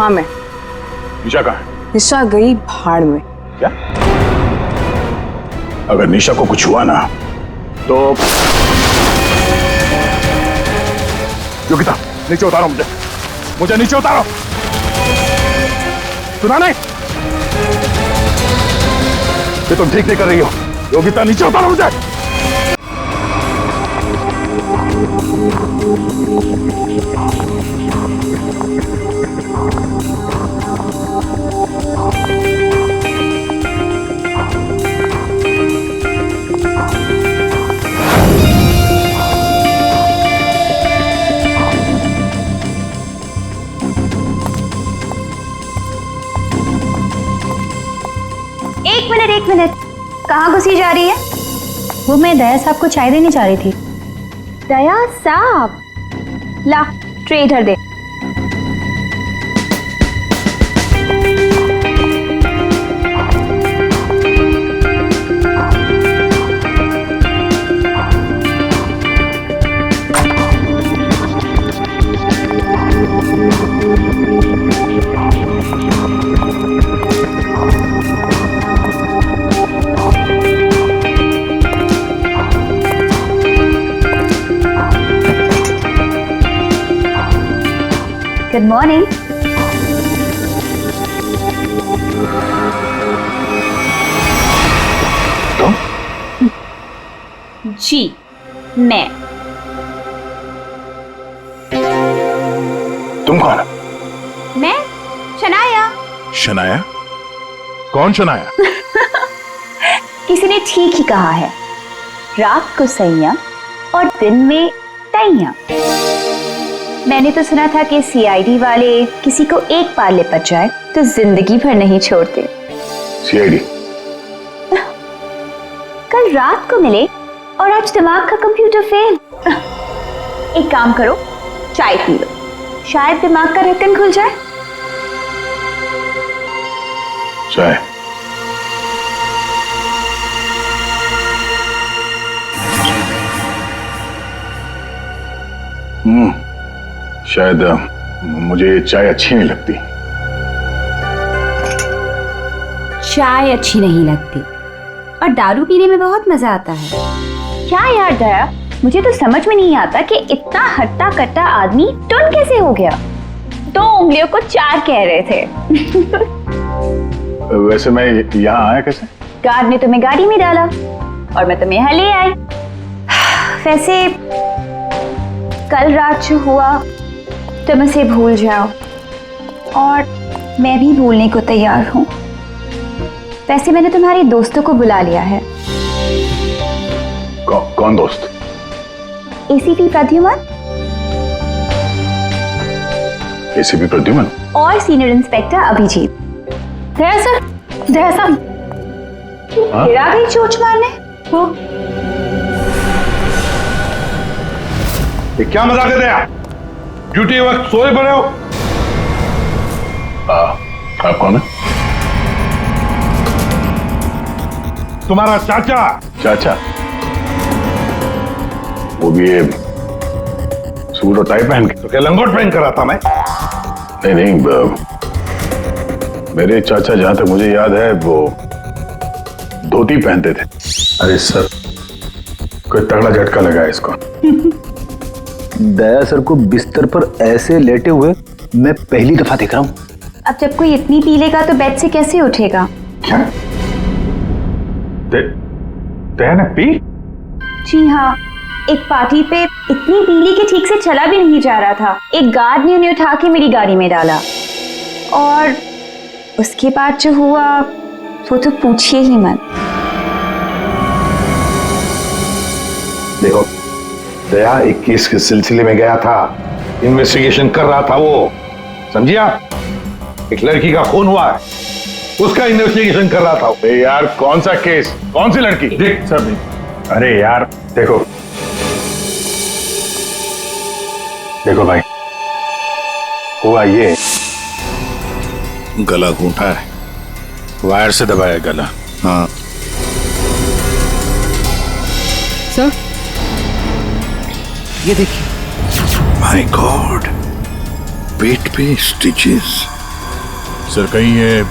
हाँ मैं। निशा कहाँ है? निशा गई भाड़ में। क्या? अगर निशा को कुछ हुआ ना तो योगिता नीचे उतारो मुझे नीचे उतारो। सुना नहीं? ये तुम ठीक नहीं कर रही हो। योगिता नीचे उतारो मुझे। एक मिनट, कहाँ घुसी जा रही है? वो मैं दया साहब को चाय देने जा रही थी। दया साहब, ला ट्रे इधर दे। Good morning. जी मैं। तुम कौन? मैं शनाया। शनाया? कौन शनाया? किसी ने ठीक ही कहा है, रात को संयम और दिन में तैयां। मैंने तो सुना था कि सीआईडी वाले किसी को एक बार लिपट जाए तो जिंदगी भर नहीं छोड़ते। सीआईडी? कल रात को मिले और आज दिमाग का कंप्यूटर फेल। एक काम करो, चाय पी लो, शायद दिमाग का ढक्कन खुल जाए। चाय? शायद मुझे ये चाय अच्छी नहीं लगती। चाय अच्छी नहीं लगती और दारू पीने में बहुत मजा आता है। क्या यार दया, मुझे तो समझ में नहीं आता कि इतना हट्टा कट्टा आदमी टुन कैसे हो गया। 2 उंगलियों को 4 कह रहे थे। वैसे मैं यहाँ आया कैसे? गार्ड ने तुम्हें गाड़ी में डाला और मैं तुम्हें यहाँ ले आई। वैसे कल रात जो हुआ तुम उसे भूल जाओ और मैं भी भूलने को तैयार हूँ। वैसे मैंने तुम्हारे दोस्तों को बुला लिया है। कौन दोस्त? एसीपी प्रद्युमन। एसीपी प्रद्युमन और सीनियर इंस्पेक्टर अभिजीत। दया सर, दया साहब, फिर आ गई चोट मारने। वो क्या मजाक है दया? ड्यूटी वक्त सोए पड़े हो? आप कौन है? तुम्हारा चाचा। चाचा? वो भी ये सूट और टाई पहन के? तो क्या लंगोट पहन कर आता मैं? नहीं, मेरे चाचा जहां तक मुझे याद है वो धोती पहनते थे। अरे सर, कोई तगड़ा झटका लगा है इसको। दया सर को बिस्तर पर ऐसे लेटे हुए मैं पहली दफा देख रहा हूँ। अब जब कोई इतनी पी लेगा तो बेड से कैसे उठेगा? क्या? दया ने पी? जी हाँ, एक पार्टी पे इतनी पीली कि ठीक से चला भी नहीं जा रहा था। एक गार्ड ने उन्हें उठा के मेरी गाड़ी में डाला और उसके बाद जो हुआ वो तो पूछिए ही मत। देखो दया, एक केस के सिलसिले में गया था, इन्वेस्टिगेशन कर रहा था वो, समझिए आप? एक लड़की का खून हुआ है, उसका इन्वेस्टिगेशन कर रहा था। यार कौन सा केस, कौन सी लड़की? देख सर, अरे यार देखो भाई, हुआ ये, गला घूंटा है, वायर से दबाया गला। हाँ सर, ये देखिए। माय गॉड, पेट पे स्टिचेस। सर कहीं ये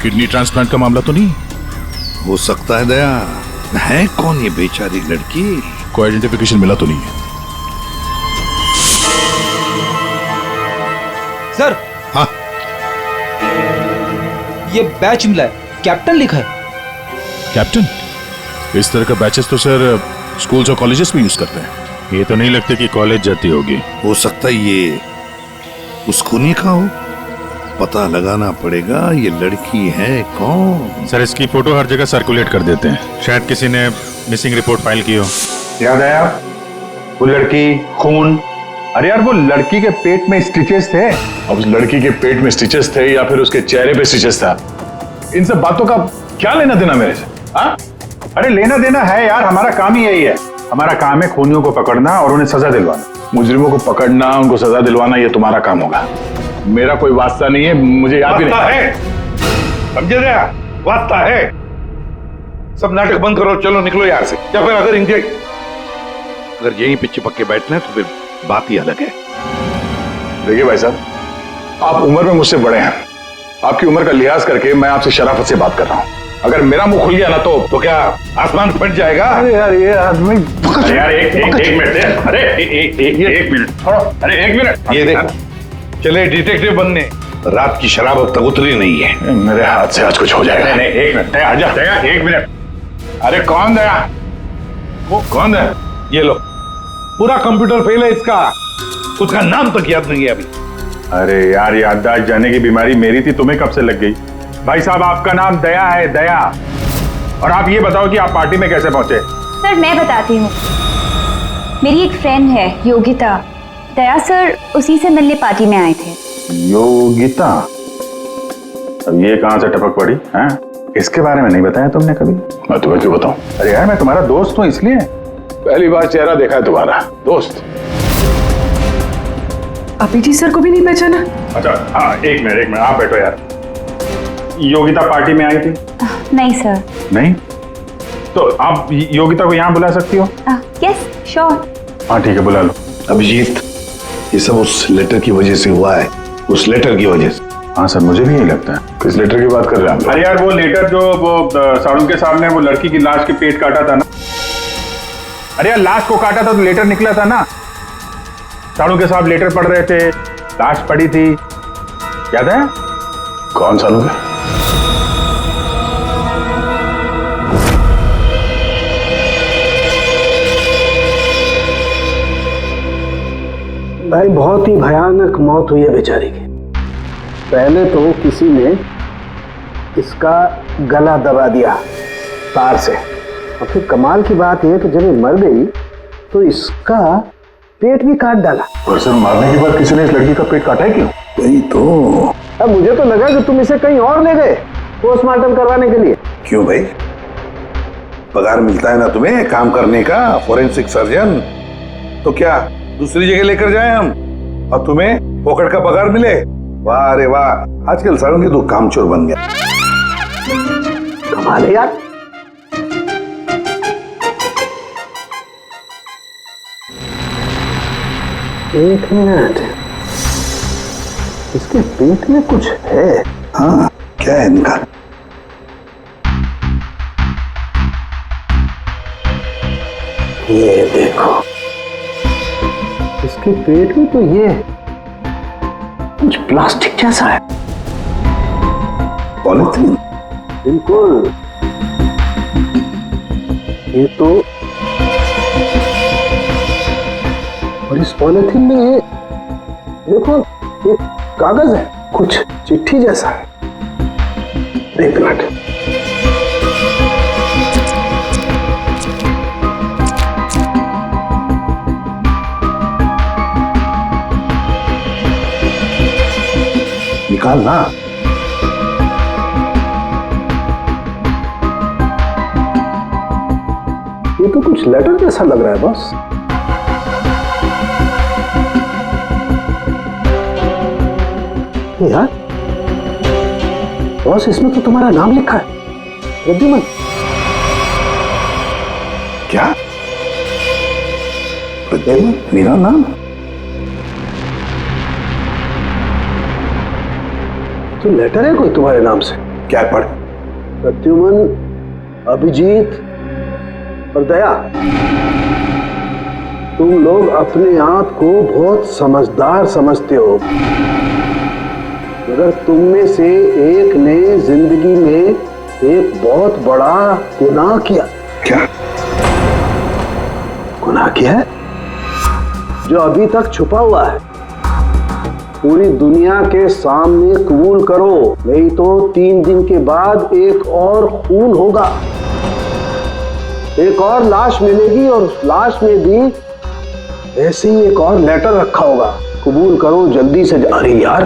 किडनी ट्रांसप्लांट का मामला तो नहीं? हो सकता है दया। है कौन ये बेचारी लड़की? कोई आइडेंटिफिकेशन मिला तो नहीं है? सर हाँ, ये बैच मिला है, कैप्टन लिखा है। कैप्टन? इस तरह का बैचेस तो सर स्कूल्स और कॉलेजेस में यूज करते हैं। ये तो नहीं लगता कि कॉलेज जाती होगी। हो सकता है ये उस खूनी का हो। पता लगाना पड़ेगा ये लड़की है कौन। सर इसकी फोटो हर जगह सर्कुलेट कर देते हैं, शायद किसी ने मिसिंग रिपोर्ट फाइल की हो। याद आया वो लड़की, खून। अरे यार वो लड़की के पेट में स्टिचेस थे। अब उस लड़की के पेट में स्टिचेस थे या फिर उसके चेहरे पे स्टिचेस था, इन सब बातों का क्या लेना देना मेरे से? हाँ, अरे लेना देना है यार, हमारा काम ही यही है। हमारा काम है खूनियों को पकड़ना और उन्हें सजा दिलवाना। मुजरिमों को पकड़ना, उनको सजा दिलवाना, ये तुम्हारा काम होगा। मेरा कोई वास्ता नहीं है, मुझे याद भी नहीं है। समझे दया, वास्ता है। सब नाटक बंद करो, चलो निकलो यहाँ से। या फिर अगर यहीं पे चिपक के बैठना है तो फिर बात ही अलग है। देखिए भाई साहब, आप उम्र में मुझसे बड़े हैं। आपकी उम्र का लिहाज करके मैं आपसे शराफत से बात कर रहा हूँ। अगर मेरा मुंह खुल गया ना तो क्या आसमान फट जाएगा? अरे यार ये आदमी यार एक मिनट। अरे एक मिनट छोड़ो। अरे एक मिनट, ये देखो, चले डिटेक्टिव बनने। रात की शराब अब तक उतरी नहीं है। मेरे हाथ से आज कुछ हो जाएगा। नहीं एक मिनट, आजा दया, एक मिनट। अरे कौन दया? वो कौन है? ये लो, पूरा कंप्यूटर फेल है इसका। उसका नाम तक याद नहीं है अभी। अरे यार याददाश्त जाने की बीमारी मेरी थी, तुम्हें कब से लग गई? भाई साहब आपका नाम दया है, दया। और आप ये बताओ कि आप पार्टी में कैसे पहुंचे? सर मैं बताती हूँ। मेरी एक फ्रेंड है योगिता, दया सर उसी से मिलने पार्टी में आए थे। योगिता? अब ये कहां से टपक पड़ी हैं? इसके बारे में नहीं बताया तुमने कभी? मैं तुम्हें क्यों बताऊं? अरे यार मैं तुम्हारा दोस्त हूं, इसलिए पहली बार चेहरा देखा है तुम्हारा। दोस्त? अभी जी सर को भी नहीं पहचाना? अच्छा हाँ, एक मिनट आप बैठो यार। योगिता पार्टी में आई थी? नहीं सर। नहीं? तो आप योगिता को यहाँ बुला सकती हो? Yes sure. हाँ ठीक है, बुला लो। अभिजीत, ये सब उस लेटर की वजह से हुआ है। उस लेटर की वजह से। हाँ सर, मुझे भी यही लगता है। किस लेटर की बात कर रहे हैं? अरे यार वो लेटर जो वो साड़ू के सामने वो लड़की की लाश के पेट काटा था ना। अरे यार लाश को काटा था तो लेटर निकला था ना। साड़ू के साहब लेटर पढ़ रहे थे, लाश पड़ी थी, याद है? कौन साड़ू के? भाई बहुत ही भयानक मौत हुई है बेचारी की। पहले तो किसी ने इसका गला दबा दिया तार से, और फिर कमाल की बात यह कि जब ये मर गई तो इसका पेट भी काट डाला। और सर मारने के बाद किसी ने इस लड़की का पेट काटा है क्यों? वही तो। अब मुझे तो लगा कि तुम इसे कहीं और ले गए पोस्टमार्टम करवाने के लिए। क्यों भाई, पगार मिलता है ना तुम्हें काम करने का, फोरेंसिक सर्जन। तो क्या दूसरी जगह लेकर जाए हम और तुम्हें पोकट का पगार मिले? वाह रे वाह, आजकल सारों की तो कामचोर बन गया। कमाल है यार। एक मिनट, इसके पेट में कुछ है। हाँ, क्या है इनका? ये देखो, इसके पेट में तो ये कुछ प्लास्टिक जैसा है। पॉलिथीन? बिल्कुल। ये तो, और इस पॉलिथीन में ये देखो एक कागज है, कुछ चिट्ठी जैसा है। एक मिनट, निकाल ना। ये तो कुछ लेटर जैसा लग रहा है बॉस। यार बॉस, इसमें तो तुम्हारा नाम लिखा है, प्रद्युमन। क्या? प्रद्युमन मेरा नाम? तो लेटर है कोई तुम्हारे नाम से? क्या पढ़? प्रद्युमन, अभिजीत और दया, तुम लोग अपने आप को बहुत समझदार समझते हो, मगर तुम में से एक ने जिंदगी में एक बहुत बड़ा गुनाह किया। क्या गुनाह किया है जो अभी तक छुपा हुआ है। पूरी दुनिया के सामने कबूल करो, नहीं तो 3 दिन के बाद एक और खून होगा, एक और लाश मिलेगी और उस लाश में भी ऐसे ही एक और लेटर रखा होगा। कबूल करो जल्दी से। अरे यार,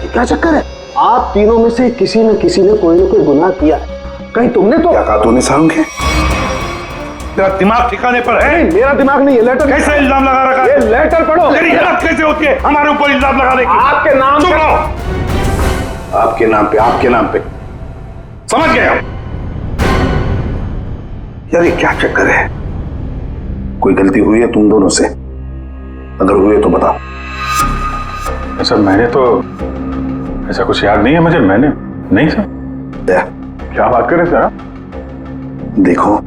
ये क्या चक्कर है? आप तीनों में से किसी न किसी ने कोई न कोई गुनाह किया है। कहीं तुमने तो क्या कहा तूने सारंग? तेरा दिमाग ठिकाने पर है? मेरा दिमाग नहीं है। लेटर कैसे इल्जाम लगा रखा है? ये लेटर पढ़ो। तेरी हिम्मत कैसे होती है हमारे ऊपर इल्जाम लगाने की? आपके नाम चुप पे। रहो। आपके नाम पे, आपके नाम पे। समझ गए हम। यार ये क्या चक्कर है? कोई गलती हुई है तुम दोनों से? अगर हुई है तो बताओ। सर मैंने तो ऐसा कुछ याद नहीं है मुझे। मैंने नहीं सर। क्या बात कर रहे सर आप? देखो,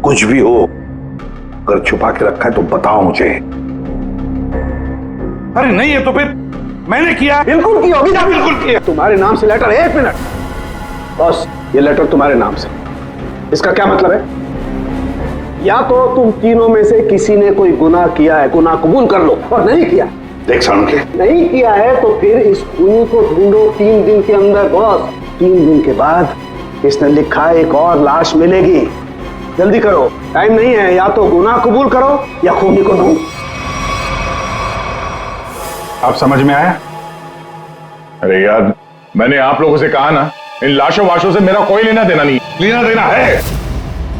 कुछ भी हो, अगर छुपा के रखा है तो बताओ मुझे। अरे नहीं है तो फिर मैंने किया। बिल्कुल की होगी ना? बिल्कुल किया। तुम्हारे नाम से लेटर है। 1 मिनट बॉस, ये लेटर तुम्हारे नाम से, इसका क्या मतलब है? या तो तुम तीनों में से किसी ने कोई गुनाह किया है, गुनाह कबूल कर लो, और नहीं किया। देख सारंग, नहीं किया है तो फिर इस खूनी को ढूंढो 3 दिन के अंदर बॉस। 3 दिन के बाद इसने लिखा है एक और लाश मिलेगी। जल्दी करो, टाइम नहीं है। या तो गुनाह कबूल करो या खूनी को ढूंढो। आप समझ में आया? अरे यार, मैंने आप लोगों से कहा ना, इन लाशों वाशों से मेरा कोई लेना देना नहीं। लेना देना है।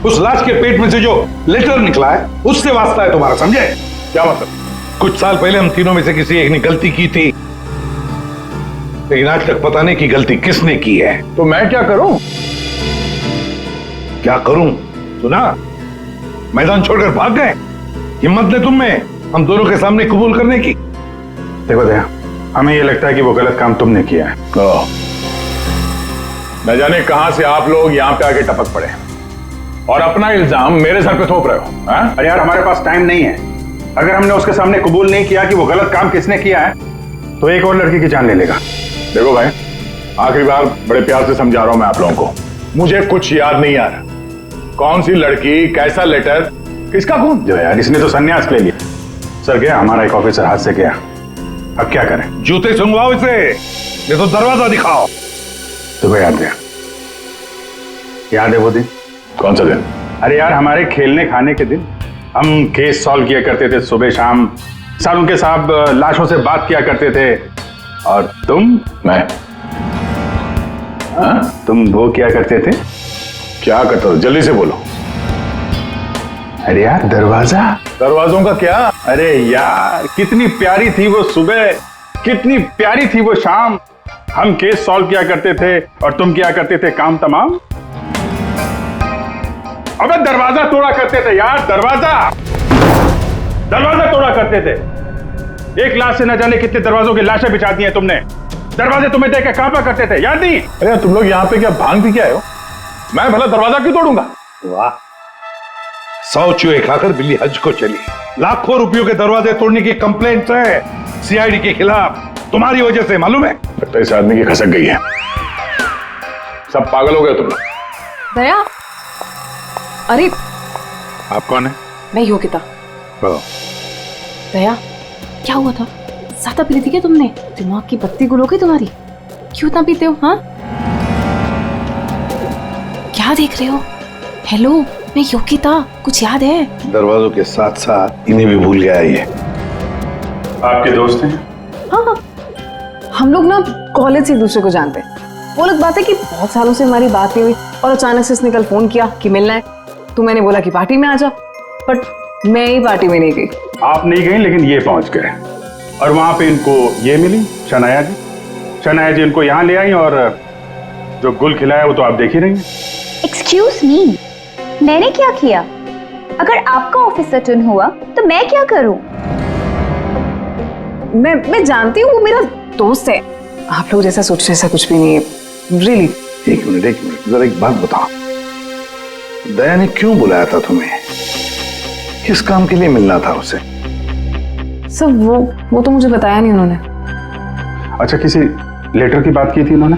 उस लाश के पेट में से जो लेटर निकला है उससे वास्ता है तुम्हारा, समझे? क्या मतलब? कुछ साल पहले हम तीनों में से किसी एक ने गलती की थी, लेकिन आज तक पता नहीं कि गलती किसने की है। तो मैं क्या करूं? क्या करूं? सुना, मैदान छोड़कर भाग गए। हिम्मत ने तुम में हम दोनों के सामने कबूल करने की। देखो दया, हमें ये लगता है कि वो गलत काम तुमने किया है। न जाने कहां से आप लोग यहाँ पे आके टपक पड़े और अपना इल्जाम मेरे सर पे थोप रहे हो। अरे यार, हमारे पास टाइम नहीं है। अगर हमने उसके सामने कबूल नहीं किया कि वो गलत काम किसने किया है, तो एक और लड़की की जान ले लेगा। देखो भाई, आखिरी बार बड़े प्यार से समझा रहा हूं मैं आप लोगों को, मुझे कुछ याद नहीं आ रहा। कौन सी लड़की, कैसा लेटर, किसका खून? जो यार, इसने तो संन्यास ले लिया। सर गया, हमारा एक ऑफिसर हाथ से गया। अब क्या करें? जूते सुंघवाओ इसे, ये तो दरवाजा दिखाओ। तुम्हें याद है? याद है वो दिन? कौन सा दिन? अरे यार, हमारे खेलने खाने के दिन हम केस सॉल्व किया करते थे सुबह शाम। सारों के साथ लाशों से बात किया करते थे। और मैं तुम वो क्या करते थे? क्या करते हो? जल्दी से बोलो। अरे यार, दरवाजों का क्या? अरे यार, कितनी प्यारी थी वो सुबह, कितनी प्यारी थी वो शाम। हम केस सॉल्व किया करते थे और तुम क्या करते थे? काम तमाम। अबे दरवाजा तोड़ा करते थे यार, दरवाजा तोड़ा करते थे। एक लाश से न जाने कितने दरवाजों की लाशें बिछा दी हैं तुमने। दरवाजे तुम्हें देख के कांपा करते थे, याद नहीं? अरे तुम लोग यहाँ पे क्या भांग पी के आए हो? मैं भला दरवाजा क्यों तोड़ूंगा? वाह, 100 चूहे खाकर बिल्ली हज को चली। लाखों रुपयों के दरवाजे तोड़ने की कंप्लेंट है सीआईडी के खिलाफ, तुम्हारी वजह से, मालूम है? लगता है इस आदमी की खसक गई है। सब पागल हो गए तुम लोग। दया, अरे आप कौन है? मैं योगिता। दया, क्या हुआ था? ज्यादा पी ली थी क्या तुमने? दिमाग की बत्ती गुल हो गई तुम्हारी? क्यों इतना पीते हो? हाँ, क्या देख रहे हो? हेलो, मैं योगिता, कुछ याद है? दरवाजों के साथ साथ इन्हें भी भूल गया ये। आपके दोस्त हैं? हाँ, हम लोग ना कॉलेज से एक दूसरे को जानते हैं। वो लोग बात है कि बहुत सालों से हमारी बात नहीं हुई और अचानक से इसने कल फोन किया कि मिलना है। तो मैंने बोला कि पार्टी में आ जा, बट मैं ही पार्टी में नहीं गई। आप नहीं गई, लेकिन ये पहुंच गए और वहां पे इनको ये मिली, शनाया जी। शनाया जी इनको यहाँ ले आई और जो गुल खिलाया वो तो आप देख ही रही हैं। एक्सक्यूज मी, मैंने क्या किया? अगर आपका ऑफिसर टर्न हुआ तो मैं क्या करूं? मैं जानती हूँ वो मेरा दोस्त है, आप लोग जैसा सोच रहे ऐसा कुछ भी नहीं है, रियली। एक मिनट जरा एक बात बताओ, दया ने क्यों बुलाया था तुम्हें? किस काम के लिए मिलना था उसे? सर वो तो मुझे बताया नहीं उन्होंने। अच्छा, किसी लेटर की बात की थी उन्होंने?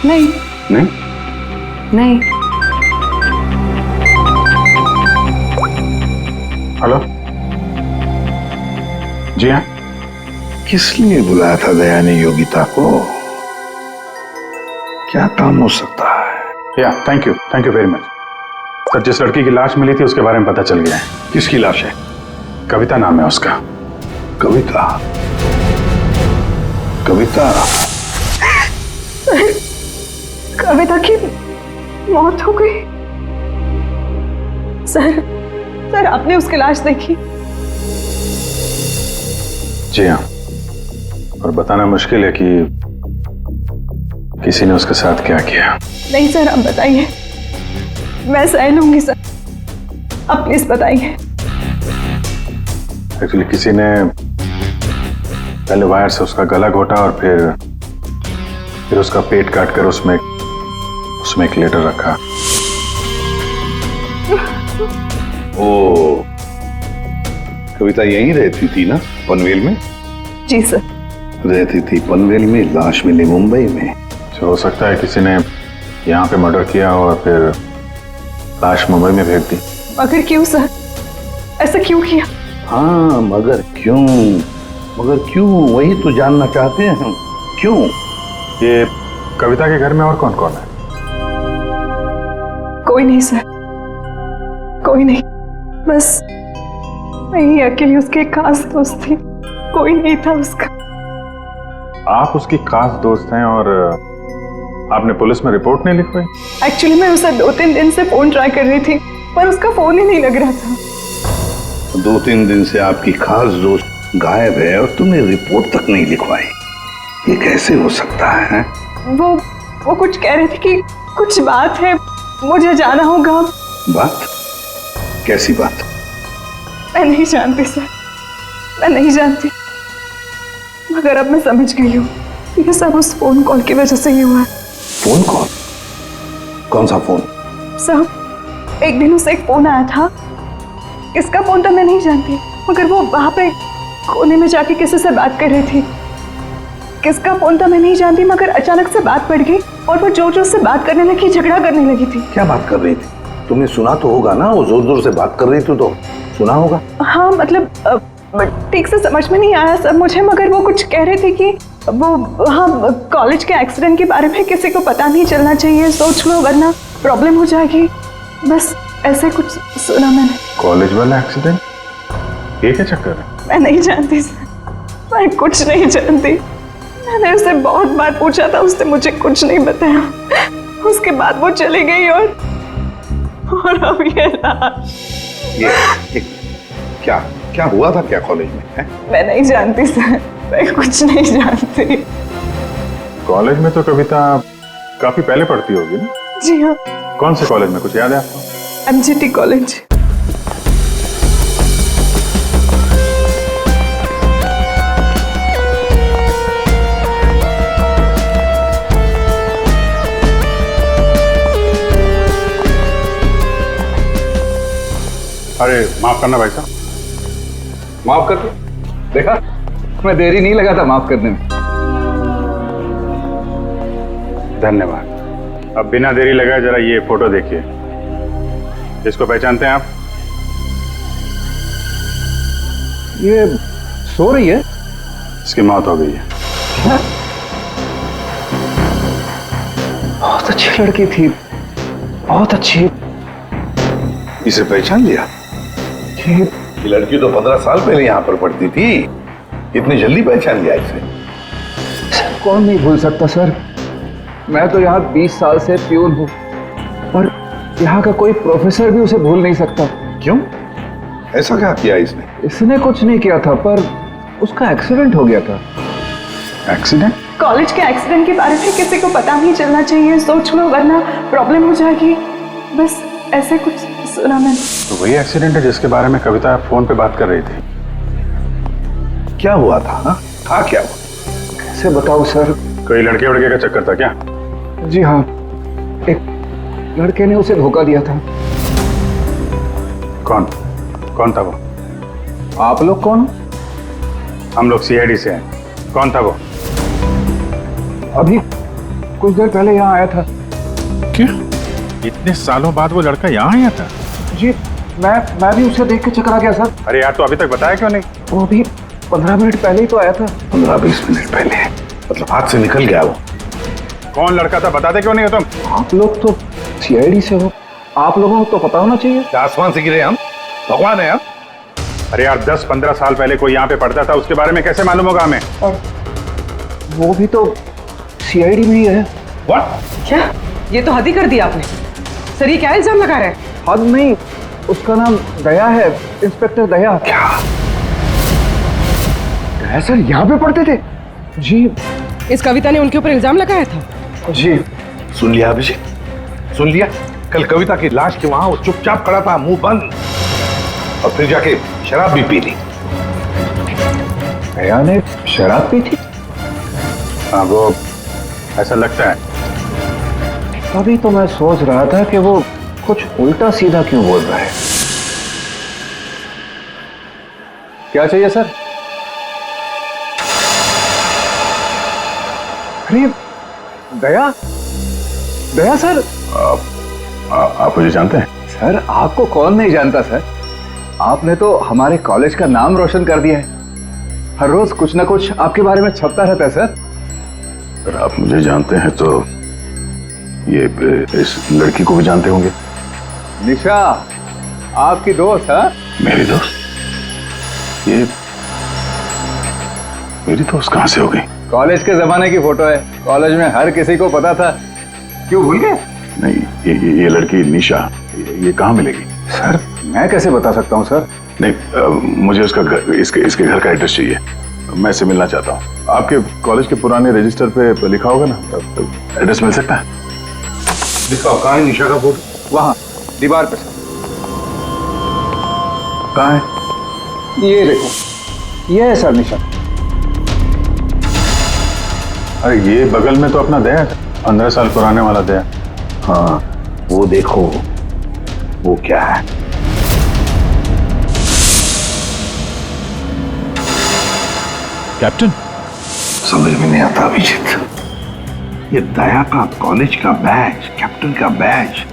नहीं नहीं? नहीं। हेलो, जी हाँ। किस लिए बुलाया था दया ने योगिता को? क्या काम हो सकता है? या thank you very much sir. जिस लड़की की लाश मिली थी उसके बारे में पता चल गया है। किसकी लाश है? कविता नाम है उसका। कविता? कविता? कविता की मौत हो गई? सर आपने उसकी लाश देखी? जी हाँ, और बताना मुश्किल है कि किसी ने उसके साथ क्या किया। नहीं सर, आप बताइए, मैं सह लूंगी सर, आप प्लीज बताइए। एक्चुअली किसी ने पहले वायर से उसका गला घोटा और फिर उसका पेट काट कर उसमें एक लेटर रखा। ओ, कविता यहीं रहती थी ना, पनवेल में? जी सर। रहती थी पनवेल में, लाश मिली मुंबई में। हो सकता है किसी ने यहाँ पे मर्डर किया और फिर लाश मुंबई में भेज दी। मगर क्यों सर, ऐसा क्यों किया? हाँ, मगर क्यों वही तो जानना चाहते हैं हम। क्यों? ये कविता के घर में और कौन कौन है? कोई नहीं सर, कोई नहीं, बस मैं ही अकेली उसके खास दोस्त थी, कोई नहीं था उसका। आप उसकी खास दोस्त हैं और आपने पुलिस में रिपोर्ट नहीं लिखवाई? एक्चुअली मैं उसे 2-3 दिन से फोन ट्राई कर रही थी, पर उसका फोन ही नहीं लग रहा था। 2-3 दिन से आपकी खास दोस्त गायब है और तुमने रिपोर्ट तक नहीं लिखवाई, ये कैसे हो सकता है? वो कुछ कह रहे थे कि कुछ बात है, मुझे जाना होगा। बात? कैसी बात? मैं नहीं जानती सर, मैं नहीं जानती, मगर अब मैं समझ गई हूँ ये सब उस फोन कॉल की वजह से ही हुआ है। Phone call? कौन सा फोन? सर, एक दिन उसे एक फोन आया था, किसका फोन था मैं नहीं जानती, मगर वो वहां पे कोने में जाके किसी से बात कर रही थी। किसका फोन था मैं नहीं जानती, मगर अचानक से बात बढ़ गई और वो जोर जोर से बात करने लगी, झगड़ा करने लगी थी। क्या बात कर रही थी? तुमने सुना तो होगा ना, वो जोर जोर से बात कर रही थी तो सुना होगा। हाँ, मतलब ठीक से समझ में नहीं आया सर मुझे, मगर वो कुछ कह रही थी कि वो हाँ कॉलेज के एक्सीडेंट के बारे में किसी को पता नहीं चलना चाहिए, सोच लो वरना प्रॉब्लम हो जाएगी, बस ऐसे कुछ सुना मैंने। कॉलेज वाला एक्सीडेंट? ये क्या चक्कर है? मैं नहीं जानती सर, मैं कुछ नहीं जानती। मैंने उसे बहुत बार पूछा था, उसने मुझे कुछ नहीं बताया। उसके बाद वो चली गई और अब ये क्या हुआ था क्या कॉलेज में है? मैं नहीं जानती सर, मैं कुछ नहीं जानती। कॉलेज में तो कविता काफी पहले पढ़ती होगी ना? जी हाँ। कौन से कॉलेज में, कुछ याद है आपको? MGT college. अरे माफ करना भाई साहब। माफ कर दो। देखा, मैं देरी नहीं लगा था माफ करने में। धन्यवाद। अब बिना देरी लगाए जरा ये फोटो देखिए। इसको पहचानते हैं आप? ये सो रही है? इसकी मौत हो गई है। बहुत अच्छी लड़की थी, बहुत अच्छी। इसे पहचान लिया? ये लड़की तो 15 साल पहले यहाँ पर पढ़ती थी, इतनी जल्दी पहचान लिया इसे? कौन नहीं भूल सकता सर, मैं तो यहाँ 20 साल से प्यून हूँ और यहाँ का कोई प्रोफेसर भी उसे भूल नहीं सकता। क्यों? ऐसा क्या किया इसने? इसने कुछ नहीं किया था, पर उसका एक्सीडेंट हो गया था। एक्सीडेंट? कॉलेज के एक्सीडेंट के बारे में किसी को पता नहीं चलना चाहिए, सोच लो वरना प्रॉब्लम हो जाएगी, बस ऐसे कुछ सुना मैंने। तो वही एक्सीडेंट है जिसके बारे में कविता फोन पे बात कर रही थी। क्या हुआ था? हाँ, क्या हुआ? कैसे बताऊं सर, कोई लड़के वड़के का चक्कर था क्या? जी हाँ, एक लड़के ने उसे धोखा दिया था। कौन था वो? आप लोग कौन? हम लोग सीआईडी से हैं। कौन था वो? अभी कुछ देर पहले यहाँ आया था। क्या इतने सालों बाद वो लड़का यहाँ आया था? जी मैं भी उसे देख के चकरा गया सर। अरे यार, तो अभी तक बताया क्यों नहीं? वो अभी 15 मिनट पहले ही तो आया था। 15-20 मिनट पहले, मतलब हाथ से निकल गया वो। कौन लड़का था बताते क्यों नहीं हो तुम? आप लोग तो सीआईडी से हो, आप लोगों को तो पता होना चाहिए। क्या आसमान से गिरे हम? भगवान है हम? अरे यार, 10-15 साल पहले कोई यहाँ पे पढ़ता था, उसके बारे में कैसे मालूम होगा हमें? और वो भी तो सीआईडी में ही है। What? क्या? ये तो हद ही कर दिया आपने। सर ये क्या इल्जाम लगा रहे हैं? हद नहीं, उसका नाम दया है, इंस्पेक्टर दया। क्या? दया सर यहाँ पे पढ़ते थे? जी। इस कविता ने उनके ऊपर इल्जाम लगाया था? जी। सुन लिया अभिषेक, सुन लिया? कल कविता की लाश के वहां वो चुपचाप खड़ा था, मुंह बंद, और फिर जाके शराब भी पी ली। दया ने शराब पी थी? हाँ, वो ऐसा लगता है। अभी तो मैं सोच रहा था कि वो कुछ उल्टा सीधा क्यों बोल रहा है। क्या चाहिए सर? अरे दया, दया सर। आप मुझे जानते हैं? सर आपको कौन नहीं जानता सर, आपने तो हमारे कॉलेज का नाम रोशन कर दिया है। हर रोज कुछ ना कुछ आपके बारे में छपता रहता है सर। अगर आप मुझे जानते हैं तो ये इस लड़की को भी जानते होंगे। निशा आपकी दोस्त है? मेरी दोस्त? ये मेरी दोस्त कहां से हो गई? कॉलेज के जमाने की फोटो है, कॉलेज में हर किसी को पता था। क्यों भूल गए? नहीं, ये लड़की निशा, ये कहाँ मिलेगी? सर मैं कैसे बता सकता हूँ सर? नहीं, मुझे उसका घर, इसके घर का एड्रेस चाहिए। मैं इससे मिलना चाहता हूँ। आपके कॉलेज के पुराने रजिस्टर पे लिखा होगा ना, एड्रेस मिल सकता है? दिखाओ, कहाँ है निशा का फोटो? वहां दीवार पे सर। कहाँ है? ये देखो, ये है सर निशा। अरे ये बगल में तो अपना दया है, 15 साल पुराने वाला दया। हाँ, वो देखो, वो क्या है? कैप्टन, समझ में नहीं आता अभिजीत। ये दया का कॉलेज का बैच, कैप्टन का बैच,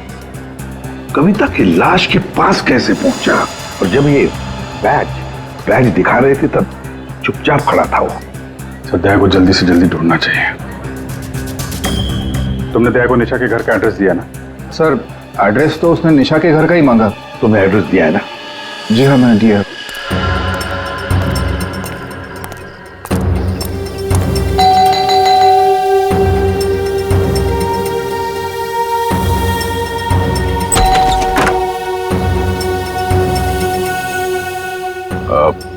कविता की लाश के पास कैसे पहुंचा? और जब ये बैच दिखा रहे थे तब चुपचाप खड़ा था वो। सर, दया को जल्दी से जल्दी ढूंढना चाहिए। तुमने दया को निशा के घर का एड्रेस दिया ना? सर एड्रेस तो उसने निशा के घर का ही मांगा। तुमने एड्रेस दिया है ना? जी हाँ मैंने दिया।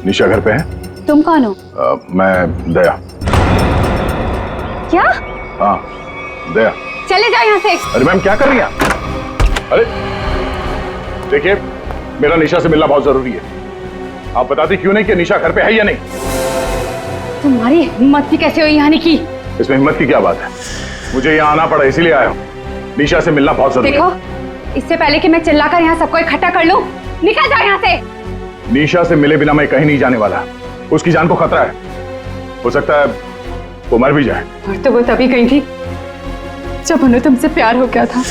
निशा घर पे है? तुम कौन हो? मैं दया। क्या? हाँ, दया। चले जाओ यहाँ से। अरे मैम, क्या कर रही हैं आप? अरे देखिए, मेरा निशा से मिलना बहुत जरूरी है। आप बताती क्यों नहीं कि निशा घर पे है या नहीं? तुम्हारी हिम्मत भी कैसे हुई आने की? इसमें हिम्मत की क्या बात है? मुझे यहाँ आना पड़ा, इसीलिए आया हूँ। निशा से मिलना बहुत जरूरी है। देखो, इससे पहले कि मैं चिल्लाकर यहाँ सबको इकट्ठा कर लूं, निकल जाओ यहाँ से। निशा से मिले बिना मैं कहीं नहीं जाने वाला। उसकी जान को खतरा है, हो सकता है वो मर भी जाए। और तो वो तभी गई थी जब उन्हें तुमसे प्यार हो गया था।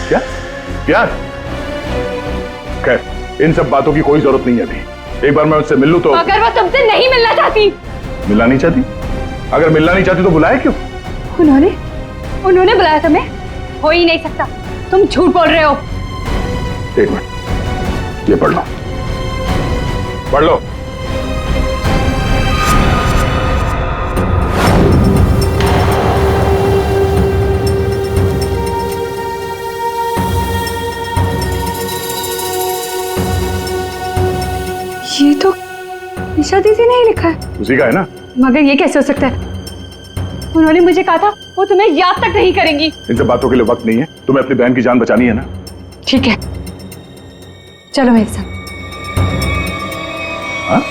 क्या प्यार? खैर, इन सब बातों की कोई जरूरत नहीं है अभी। एक बार मैं उससे मिल लूं तो। अगर वो तुमसे नहीं मिलना चाहती? मिलना नहीं चाहती? अगर मिलना नहीं चाहती तो बुलाया क्यों? उन्होंने बुलाया तुम्हें? हो ही नहीं सकता, तुम झूठ बोल रहे हो। एक मिनट, ये पढ़ लो, पढ़ लो। ये तो निशा दीदी ने ही लिखा है। उसी का है ना? मगर ये कैसे हो सकता है? उन्होंने मुझे कहा था वो तुम्हें याद तक नहीं करेंगी। इन सब बातों के लिए वक्त नहीं है। तुम्हें अपनी बहन की जान बचानी है ना? ठीक है, चलो मेरे साथ। हाँ?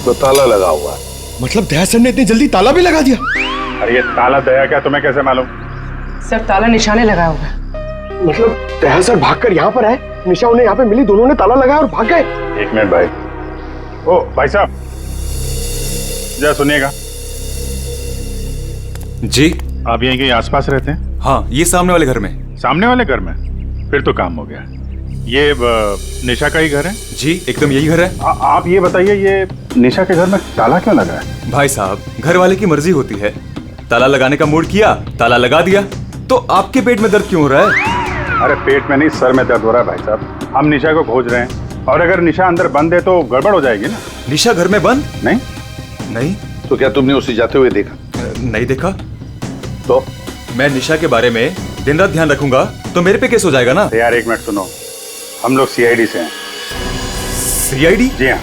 तो ताला लगा हुआ है। मतलब दया सर ने इतनी जल्दी ताला भी लगा दिया? अरे ये ताला दया क्या तुम्हें कैसे मालूम? सर ताला निशाने लगाया होगा। मतलब दया सर भागकर यहाँ पर आए, निशा उन्हें यहाँ पे मिली, दोनों ने ताला लगाया और भाग गए। एक मिनट भाई। ओ भाई साहब, जरा सुनिएगा। जी आप यहीं के आसपास रहते हैं? हाँ, ये सामने वाले घर में। सामने वाले घर में? फिर तो काम हो गया। ये निशा का ही घर है? जी एकदम यही घर है। आप ये बताइए, ये निशा के घर में ताला क्यों लगा है? भाई साहब, घर वाले की मर्जी होती है, ताला लगाने का मूड किया, ताला लगा दिया। तो आपके पेट में दर्द क्यों हो रहा है? अरे पेट में नहीं, सर में दर्द हो रहा है भाई साहब। हम निशा को खोज रहे हैं और अगर निशा अंदर बंद है तो गड़बड़ हो जाएगी ना। निशा घर में बंद? नहीं नहीं। तो क्या तुमने उसे जाते हुए देखा? नहीं देखा। तो मैं निशा के बारे में दिन रात ध्यान रखूंगा तो मेरे पे केस हो जाएगा ना। यार एक मिनट सुनो, हम लोग सीआईडी से हैं। सीआईडी? जी हाँ।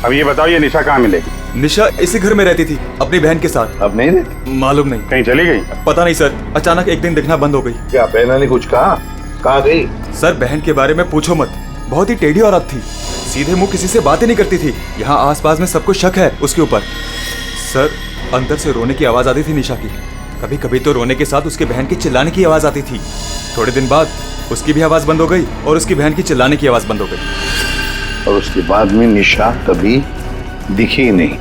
अब ये बताओ, ये निशा कहाँ मिलेगी? निशा इसी घर में रहती थी अपनी बहन के साथ। अब नहीं रहती? मालूम नहीं, कहीं चली गई? पता नहीं सर, अचानक एक दिन दिखना बंद हो गई। क्या बहना ने कुछ कहा? कहाँ गई? सर बहन के बारे में पूछो मत, बहुत ही टेढ़ी औरत थी, सीधे मुंह किसी से बातें नहीं करती थी। यहाँ आसपास में सबको शक है उसके ऊपर। सर अंदर से रोने की आवाज आती थी निशा की, कभी कभी तो रोने के साथ उसके बहन की चिल्लाने की आवाज आती थी। थोड़े दिन बाद उसकी भी आवाज बंद हो गई और उसकी बहन की चिल्लाने की आवाज बंद हो गई। और उसके बाद में निशा कभी दिखी ही नहीं?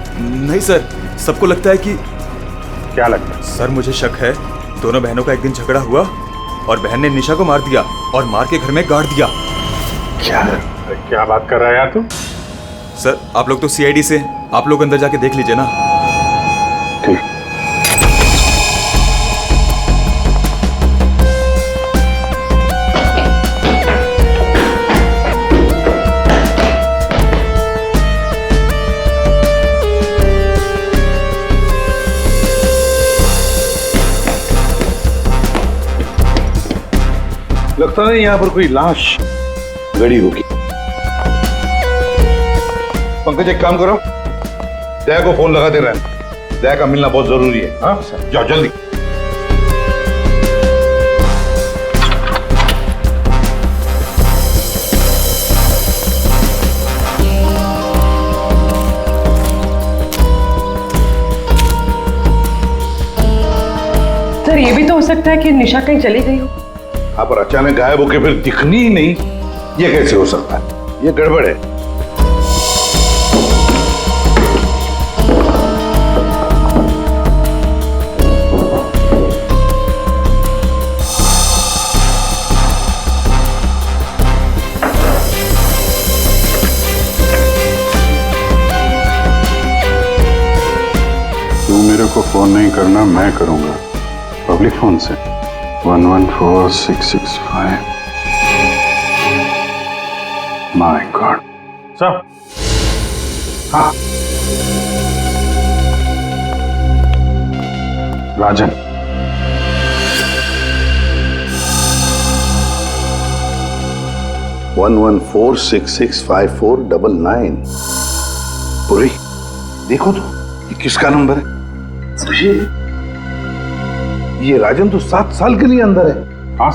नहीं सर, सबको लगता है कि। क्या लगता है? सर मुझे शक है दोनों बहनों का एक दिन झगड़ा हुआ और बहन ने निशा को मार दिया और मार के घर में गाड़ दिया। क्या बात कर रहा है यार तू? सर आप लोग तो सीआईडी से, आप लोग अंदर जाके देख लीजिए ना। ठीक। लगता नहीं यहाँ पर कोई लाश गड़ी होगी। पंकज एक काम करो, दया को फोन लगा दे रहे हैं। दया का मिलना बहुत जरूरी है। हाँ जाओ जल्दी। सर ये भी तो हो सकता है कि निशा कहीं चली गई हो। हाँ पर अचानक गायब होके फिर दिखनी ही नहीं, ये कैसे हो सकता है? ये गड़बड़ है। तू मेरे को फोन नहीं करना, मैं करूंगा पब्लिक फोन से। 114665। My God. सर। हाँ राजन। वन 114665499। पूरी देखो तो ये किसका नंबर है? ये राजन तो 7 साल के लिए अंदर है। हाँ,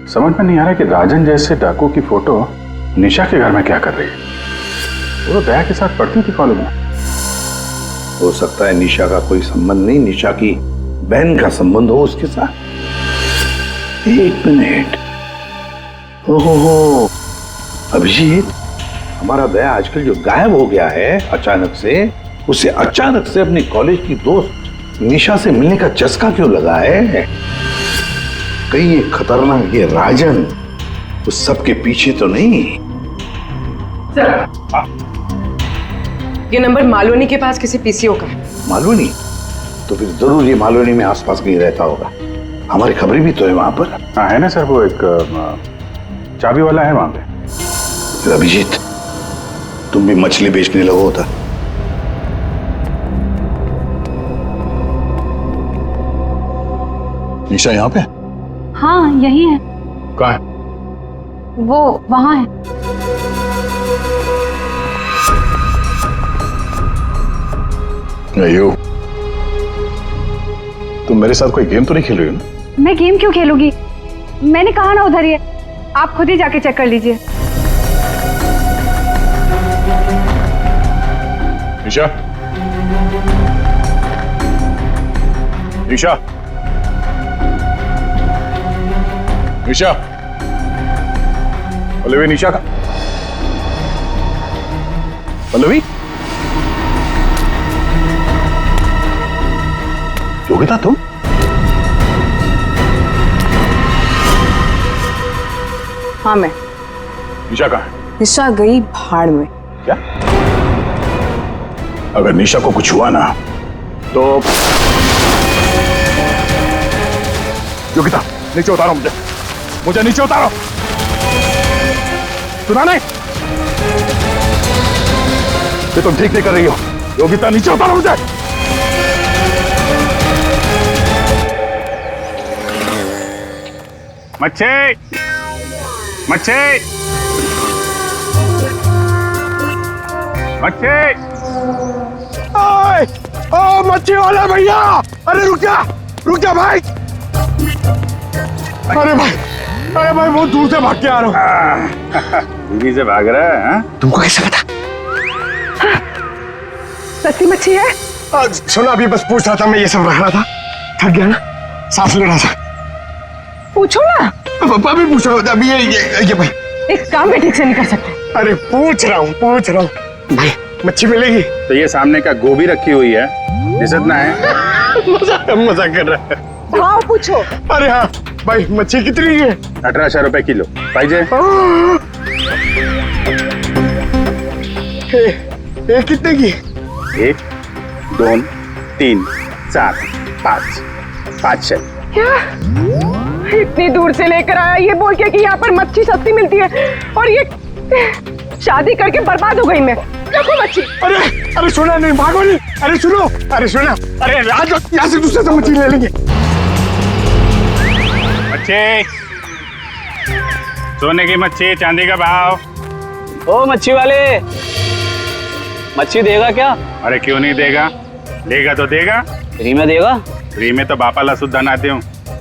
समझ में नहीं आ रहा कि राजन जैसे डाकू की फोटो निशा के घर में क्या कर रही है। वो तो दया के साथ पढ़ती थी कॉलेज में। हो सकता है निशा का कोई संबंध नहीं, निशा की बहन का संबंध हो उसके साथ। एक मिनट। ओहो अभिजीत, हमारा दया आजकल जो गायब हो गया है अचानक से, उसे अचानक से अपने कॉलेज की दोस्त निशा से मिलने का चस्का क्यों लगा है? कहीं ये खतरनाक ये राजन उस सब के पीछे तो नहीं? ये नंबर मालवनी के पास किसी पीसीओ का है। मालवनी? तो फिर जरूर ये मालवनी में आसपास कहीं रहता होगा। हमारी खबरें भी तो है वहां पर। हाँ है ना सर, वो एक चाबी वाला है वहां पे। फिर अभिजीत तुम भी मछली बेचने लगो होता। निशा यहाँ पे? हाँ यही है। कहाँ है? वो वहां है। यो, तुम मेरे साथ कोई गेम तो नहीं खेल रही हो ना? मैं गेम क्यों खेलूंगी? मैंने कहा ना उधर ही है, आप खुद ही जाके चेक कर लीजिए। निशा, निशा, निशा, पल्लवी, निशा का पल्लवी, योगिता तुम? हाँ मैं। निशा कहाँ है? निशा गई भाड़ में। क्या? अगर निशा को कुछ हुआ ना तो योगिता नीचे उतारो, मुझे नीचे उतारो। सुना नहीं? ये तुम ठीक नहीं कर रही हो। योगिता नीचे उतारो मुझे। मच्छी, मच्छी, मच्छी, ओ मच्छी वाला भैया, अरे रुक जा भाई। अरे भाई बहुत दूर से भाग के आ रहा हूँ। बीवी से भाग रहा है? हाँ? तुमको कैसे पता? सस्ती मच्छी है? सुना, अभी बस पूछ रहा था, मैं ये सब रख रहा था, थक गया ना, सांस ले रहा था। पूछो ना। पापा भी पूछ रहा था अभी। ये भाई एक काम भी ठीक से नहीं कर सकते। अरे पूछ रहा हूँ भाई, मच्छी मिलेगी? तो ये सामने का गोभी रखी हुई है, इज्जत ना है। मजाक कर रहा है। भाव पूछो। अरे हाँ भाई, मच्छी कितनी है? 1800 रुपए किलो। पाहिजे? ये कितने की? 1, 2, 3, 4, 5, 500। क्या? इतनी दूर से लेकर आया ये बोल के कि यहाँ पर मच्छी सस्ती मिलती है, और ये शादी करके बर्बाद हो गई मैं। देखो मच्छी। अरे सुना नहीं, भागो नहीं। अरे सुनो, अरे सुना, अरे आज यहाँ से दूसरे से मच्छी ले लेंगे। मच्छी, सोने की मच्छी, चांदी का भाव। ओ मच्छी वाले, मच्छी देगा क्या? अरे क्यों नहीं देगा, लेगा तो देगा। फ्री में देगा? फ्री में तो बापा ला शुद्ध आते हो।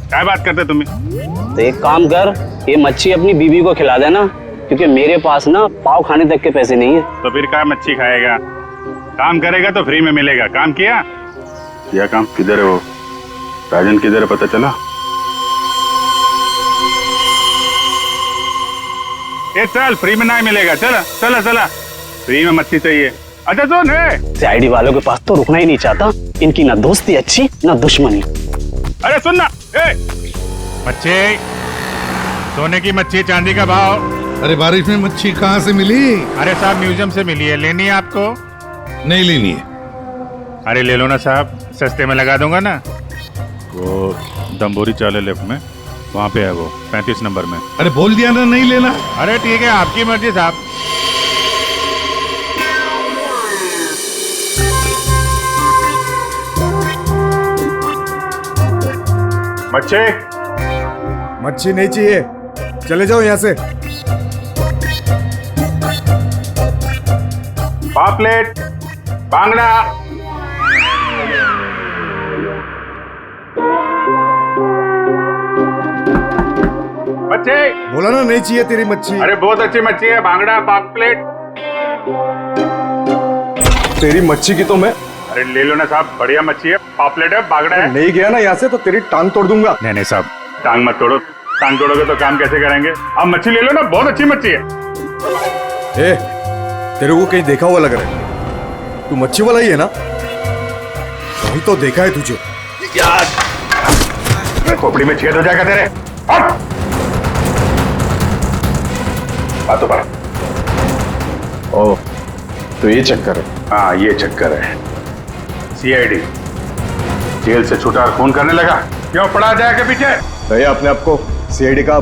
क्या बात करते तुम्हें? तो एक काम कर, ये मच्छी अपनी बीवी को खिला देना, क्योंकि मेरे पास ना पाव खाने तक के पैसे नहीं है। तो फिर क्या मच्छी खाएगा? काम करेगा तो फ्री में मिलेगा। काम किया काम? किधर है वो राजन, किधर है पता चला? ये चल, फ्री में नहीं मिलेगा। चला चला, फ्री में मच्छी चाहिए। अच्छा सुन, सीआईडी वालों के पास तो रुकना ही नहीं चाहता, इनकी ना दोस्ती अच्छी ना दुश्मनी। अरे सुन ना, मच्छी, सोने की मच्छी, चांदी का भाव। अरे बारिश में मच्छी कहाँ से मिली? अरे साहब म्यूजियम से मिली है, लेनी है आपको? नहीं लेनी है। अरे ले लो ना साहब, सस्ते में लगा दूंगा ना। वो दम्बोरी चाले लेफ्ट में, वहाँ पे है वो 35 नंबर में। अरे बोल दिया ना नहीं लेना। अरे ठीक है, आपकी मर्जी साहब। मच्छी नहीं चाहिए, चले जाओ यहाँ से। पापलेट, बांगड़ा। बच्चे बोला ना नहीं चाहिए तेरी मच्छी। अरे बहुत अच्छी मच्छी है, बांगड़ा, पापलेट। तेरी मच्छी की तो मैं। अरे ले लो ना साहब, बढ़िया मच्छी है, पापलेट है, बांगड़ा है। नहीं गया ना यहाँ से तो तेरी टांग तोड़ दूंगा। नहीं साहब, टांग मत तोड़ो। टांग तोड़ोगे तो काम कैसे करेंगे? आप मच्छी ले लो ना, बहुत अच्छी मच्छी है। ए, तेरे को कहीं देखा हुआ लग रहा है। तू मच्छी वाला ही है ना? कहीं तो देखा है तुझे। खोपड़ी में छेद हो जाएगा तेरे। बातों पर। ओ, तो ये चक्कर है। हाँ ये चक्कर है। सीआईडी जेल से छूटा और खून करने लगा, क्यों पड़ा जाएगा पीछे? भैया अपने आप को सीआईडी का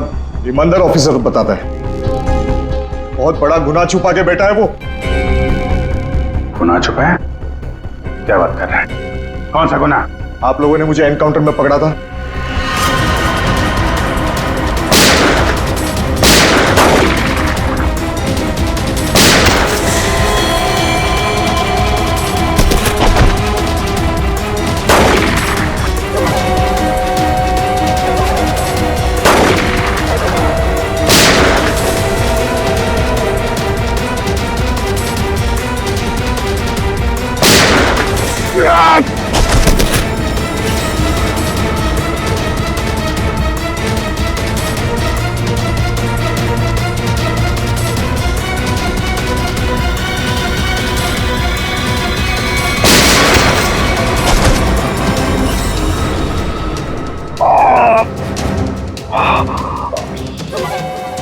ईमानदार ऑफिसर बताता है। बहुत बड़ा गुनाह छुपा के बैठा है वो। गुनाह छुपा है? क्या बात कर रहा है? कौन सा गुनाह? आप लोगों ने मुझे एनकाउंटर में पकड़ा था।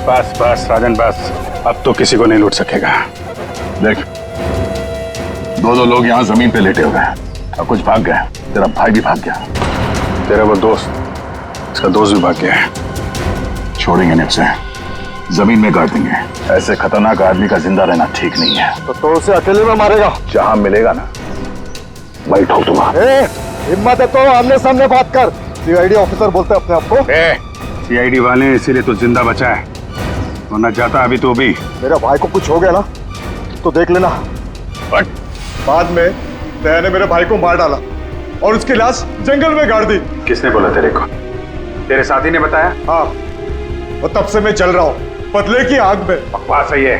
बस बस राजन बस, अब तो किसी को नहीं लूट सकेगा। देख, दो लोग यहाँ जमीन पे लेटे हुए हैं और कुछ भाग गए। तेरा भाई भी भाग गया, तेरा वो दोस्त, इसका दोस्त भी भाग गया है। छोड़ेंगे नहीं उसे, जमीन में गाड़ देंगे। ऐसे खतरनाक आदमी का जिंदा रहना ठीक नहीं है। तो उसे अकेले में मारेगा? जहां मिलेगा ना वही ठोक दूंगा। हिम्मत है तो आमने सामने बात कर। सीआईडी ऑफिसर बोलते अपने आप को। सीआईडी वाले इसीलिए तो जिंदा बचा है, वरना जाता अभी तो भी। मेरे भाई को कुछ हो गया ना तो देख लेना। बाद में दया ने मेरे भाई को मार डाला और उसकी लाश जंगल में गाड़ दी। किसने बोला तेरे को? तेरे साथी ने बताया? हाँ, और तब से मैं चल रहा हूँ बदले की आग में। बकवास है ये।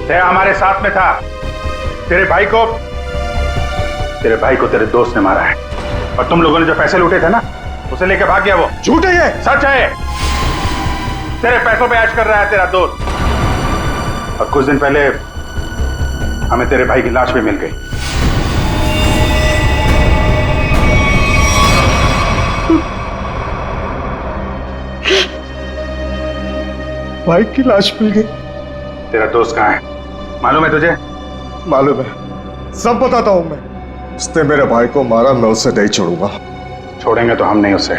दया हमारे साथ में था। तेरे भाई को तेरे दोस्त ने मारा है, और तुम लोगों ने जो पैसे लूटे थे ना, उसे लेके भाग गया। वो झूठ है ये? सच है। तेरे पैसों पे ऐश कर रहा है तेरा दोस्त। और कुछ दिन पहले हमें तेरे भाई की लाश भी मिल गई। भाई की लाश मिल गई? तेरा दोस्त कहाँ है, मालूम है तुझे? मालूम है, सब बताता हूं मैं। उसने मेरे भाई को मारा, मैं उसे नहीं छोड़ूंगा। छोड़ेंगे तो हम नहीं उसे।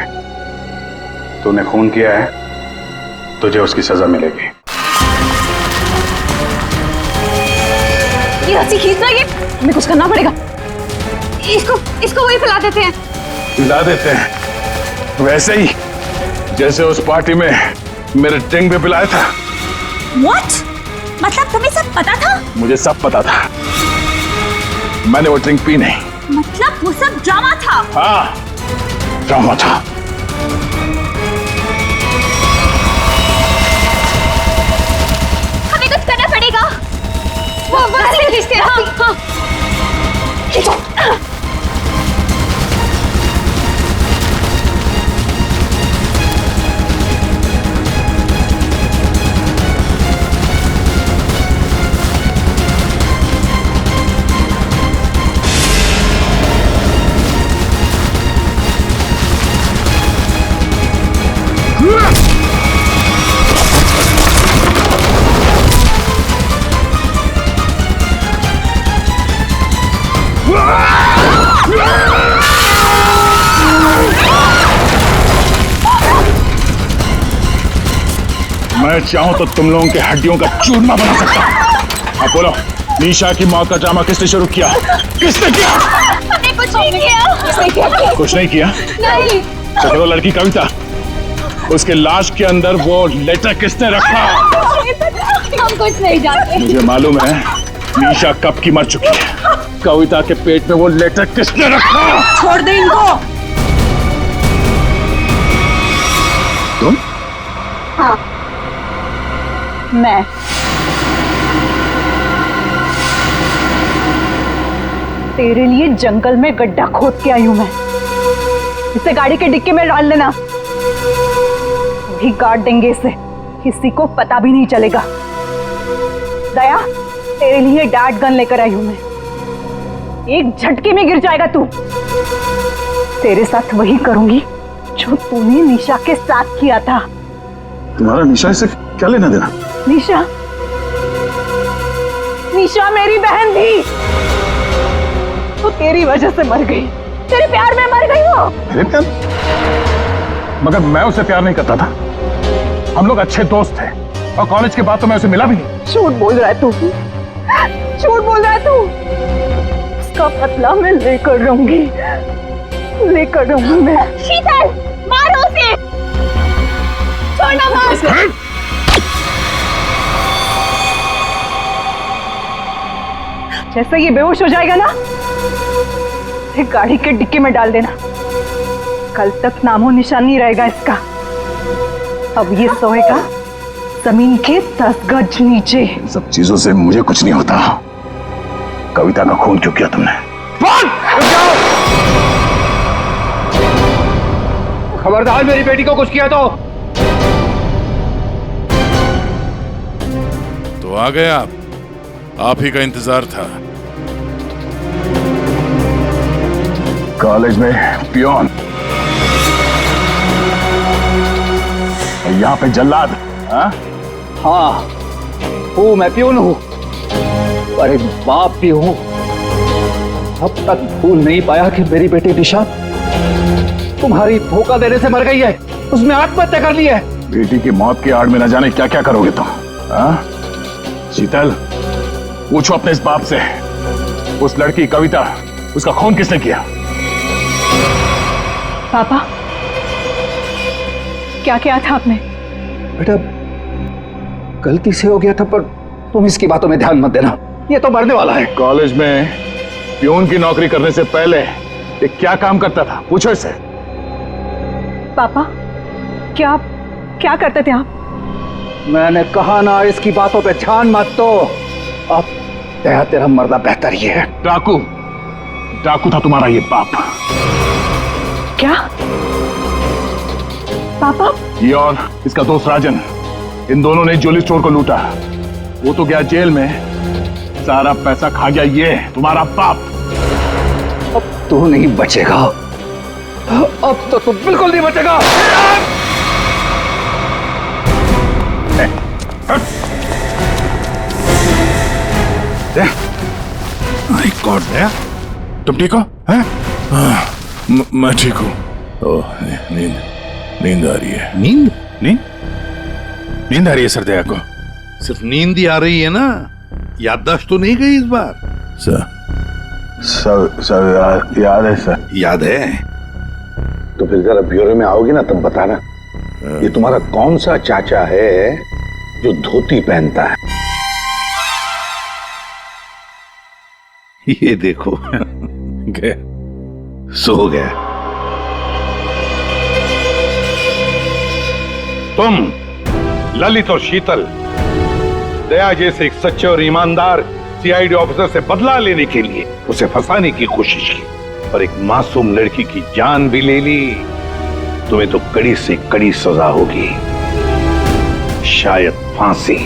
तूने खून किया है, तुझे उसकी सजा मिलेगी। ये रस्सी खींचना, ये हमें कुछ करना पड़ेगा। इसको वही पिला देते हैं। पिला देते हैं वैसे ही जैसे उस पार्टी में मेरे टिंग पे पिलाया था। What? मतलब तुम्हें सब पता था? मुझे सब पता था, मैंने वो ड्रिंक पी नहीं। मतलब वो सब ड्रामा था? हाँ, ड्रामा था। हमें कुछ करना पड़ेगा। खींचते हैं। हाँ। खींचो। मैं चाहूं तो तुम लोगों के हड्डियों का चूरमा बना सकता हूं। अब बोलो, निशा की मौत का ड्रामा किसने शुरू किया? किसने किया? हमने कुछ नहीं किया। कुछ नहीं किया? नहीं। तो वो लड़की कविता, उसके लाश के अंदर वो लेटर किसने रखा? हम कुछ नहीं जानते। मुझे मालूम है निशा कब की मर चुकी है। कविता के पेट में वो लेटर किसने रखा? छोड़ दे इनको। तुम? हाँ, मैं। तेरे लिए जंगल में गड्ढा खोद के आई हूं मैं। इसे गाड़ी के डिक्की में डाल देना, वही गाड़ देंगे इसे, किसी को पता भी नहीं चलेगा। दया, तेरे लिए डैड गन लेकर आई हूं मैं। एक झटके में गिर जाएगा तू। तेरे साथ वही करूंगी जो तूने निशा के साथ किया था। तुम्हारा निशा से क्या लेना देना? निशा मेरी बहन थी, तो तेरी वजह से मर गई। तेरे प्यार में मर गई वो। मेरे प्यार? मगर मैं उसे प्यार नहीं करता था। हम लोग अच्छे दोस्त थे, और कॉलेज के बाद तो मैं उसे मिला भी नहीं। झूठ बोल रहा है तू, झूठ बोल रहा है तू। उसका बदला मैं लेकर रहूंगी मैं। शीतल, मारो उसे। छोड़ना मत। जैसे ये बेहोश हो जाएगा ना, इसे गाड़ी के डिक्की में डाल देना। कल तक नामो निशान नहीं रहेगा इसका। अब ये सोएगा जमीन के 10 गज नीचे। इन सब चीजों से मुझे कुछ नहीं होता। कविता का खून क्यों किया तुमने? खबरदार, मेरी बेटी को कुछ किया तो आ गए आप ही का इंतजार था। कॉलेज में पियोन, यहाँ पे जल्लाद? हाँ हूँ, मैं प्यून हूँ, पर एक बाप भी हूँ। अब तक भूल नहीं पाया कि मेरी बेटी निशा तुम्हारी धोखा देने से मर गई है, उसने आत्महत्या कर ली है। बेटी की मौत की आड़ में न जाने क्या क्या करोगे तुम? शीतल, पूछो अपने इस बाप से, उस लड़की कविता, उसका खून किसने किया? पापा, क्या किया था आपने? बेटा गलती से हो गया था, पर तुम इसकी बातों में ध्यान मत देना, ये तो मरने वाला है। कॉलेज में प्यून की नौकरी करने से पहले ये क्या काम करता था? पूछो इससे। पापा, क्या क्या करते थे आप? मैंने कहा ना, इसकी बातों पे ध्यान मत दो। अब तेरा मरना बेहतर ही है। डाकू, डाकू था तुम्हारा ये बाप। क्या पापा? ये और इसका दोस्त राजन, इन दोनों ने ज्वेलरी स्टोर को लूटा। वो तो गया जेल में, सारा पैसा खा गया ये तुम्हारा बाप। अब तू नहीं बचेगा, अब तो तू बिल्कुल नहीं बचेगा। माय गॉड, तुम ठीक हो? मैं ठीक हूँ। ओह, नींद आ रही है। नींद? नींद आ रही है सरदया को। सिर्फ नींद ही आ रही है ना, याददाश्त तो नहीं गई इस बार? सब याद है सर। याद है तो फिर जरा ब्यूरो में आओगे ना, तब बताना ये तुम्हारा कौन सा चाचा है जो धोती पहनता है। ये देखो गया, सो गया। तुम ललित और शीतल दया जैसे एक सच्चे और ईमानदार सीआईडी ऑफिसर से बदला लेने के लिए उसे फंसाने की कोशिश की, और एक मासूम लड़की की जान भी ले ली। तुम्हें तो कड़ी से कड़ी सजा होगी, शायद फांसी।